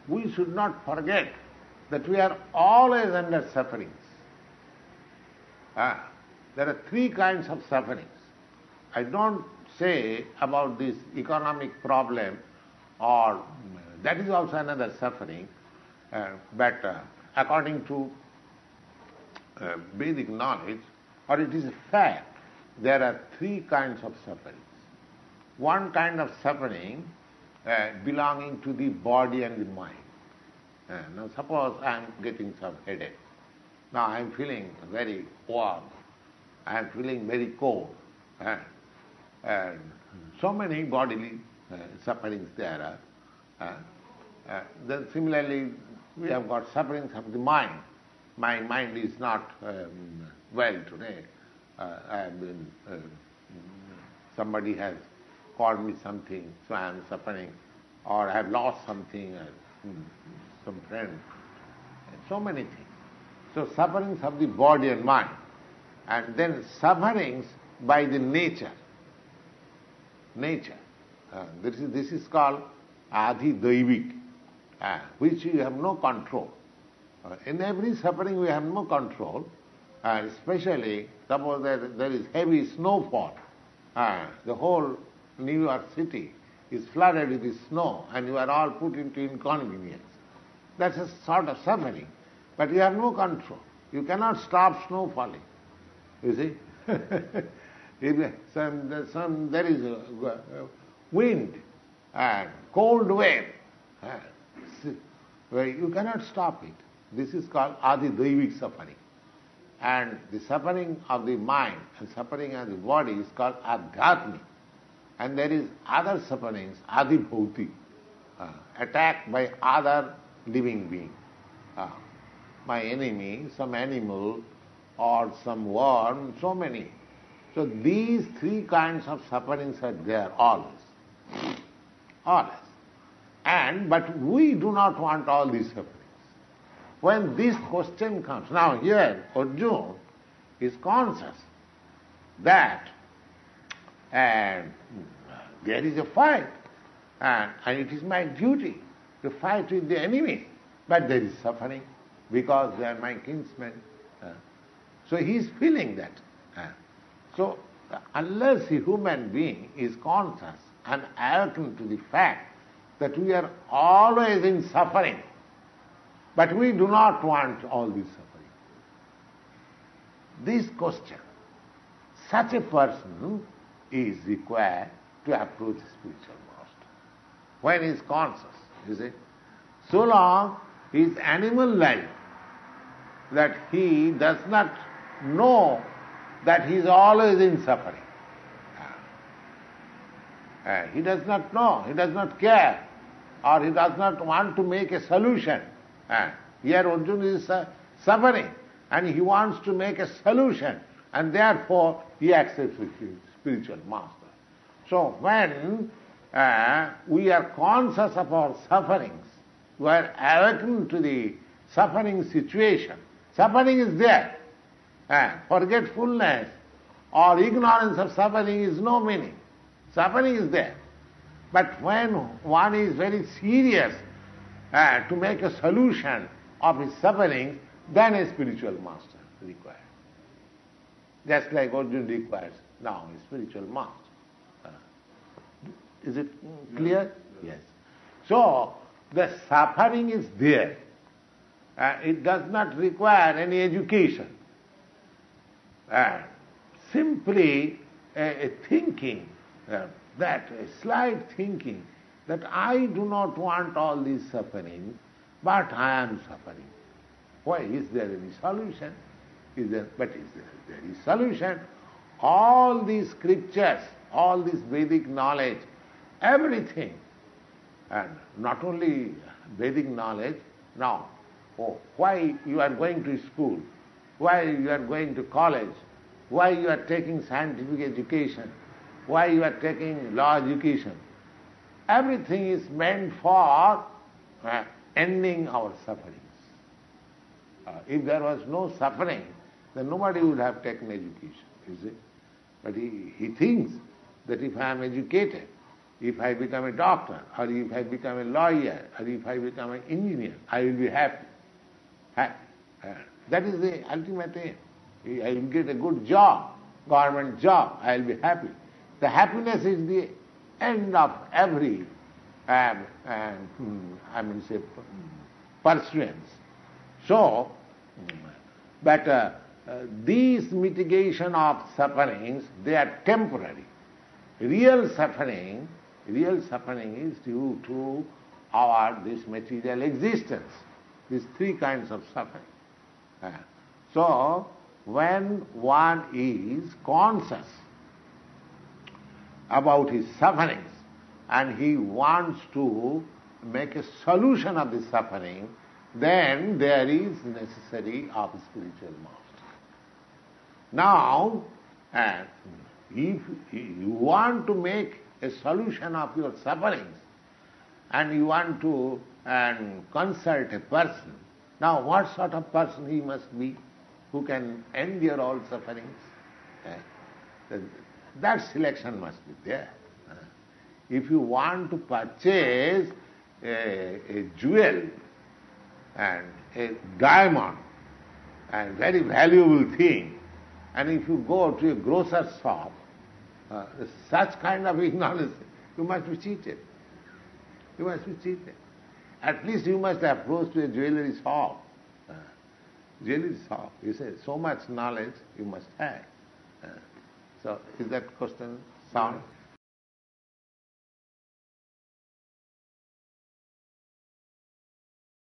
we should not forget that we are always under sufferings. There are three kinds of sufferings. I don't say about this economic problem, or that is also another suffering, but according to Vedic knowledge, or it is a fact, there are three kinds of sufferings. One kind of suffering belonging to the body and the mind. Now suppose I am getting some headache. Now I am feeling very warm. I am feeling very cold. And so many bodily sufferings there are. Then similarly, we have got sufferings of the mind. My mind is not well today. I have been, somebody has called me something, so I am suffering, or I have lost something, some friend, so many things. So sufferings of the body and mind, and then sufferings by the nature. This is called Adi Daivik, which you have no control. In every suffering we have no control, especially suppose there is heavy snowfall. The whole New York City is flooded with snow and you are all put into inconvenience. That's a sort of suffering. But you have no control. You cannot stop snow falling. You see? There is a wind and cold wave. You cannot stop it. This is called Adi Daivik suffering. And the suffering of the mind and suffering of the body is called Adhyatmic. And there is other sufferings, Adi Bhautik, attacked by other living being. My enemy, some animal, or some worm, so many. So these three kinds of sufferings are there always. Always. But we do not want all these sufferings. When this question comes, now here Arjuna is conscious that there is a fight, and it is my duty to fight with the enemy, but there is suffering because they are my kinsmen. So he is feeling that. So unless a human being is conscious and awakened to the fact that we are always in suffering, but we do not want all this suffering. This question, such a person is required to approach a spiritual master. When he is conscious, you see. So long his animal life that he does not know that he is always in suffering. He does not know, he does not care, or he does not want to make a solution. Here Arjuna is suffering and he wants to make a solution, and therefore he accepts his spiritual master. So when we are conscious of our sufferings, we are awakened to the suffering situation. Suffering is there. Forgetfulness or ignorance of suffering is no meaning. Suffering is there. But when one is very serious to make a solution of his suffering, then a spiritual master is required. Just like Arjuna requires now a spiritual master. Is it clear? Yes. So, the suffering is there. It does not require any education. Simply a thinking, that a slight thinking, that I do not want all this suffering, but I am suffering. Why? Is there any solution? But is there is solution? All these scriptures, all this Vedic knowledge, everything, and not only Vedic knowledge, now, why you are going to school, why you are going to college, why you are taking scientific education, why you are taking law education, everything is meant for ending our sufferings. If there was no suffering, then nobody would have taken education, you see. But he thinks that if I am educated, if I become a doctor, or if I become a lawyer, or if I become an engineer, I will be happy. That is the ultimate aim. I will get a good job, government job, I will be happy. The happiness is the end of every, pursuance. So, but these mitigation of sufferings, they are temporary. Real suffering is due to this material existence. These three kinds of suffering. So, when one is conscious about his sufferings and he wants to make a solution of the suffering, then there is necessary of spiritual master. Now, if you want to make a solution of your sufferings and you want to consult a person, now what sort of person he must be who can endure all sufferings? That selection must be there. If you want to purchase a jewel and a diamond and very valuable thing, and if you go to a grocer's shop, such kind of ignorance, you must be cheated. You must be cheated. At least you must approach to a jewelry shop. Jewelry shop, you say, so much knowledge you must have. So is that question sound?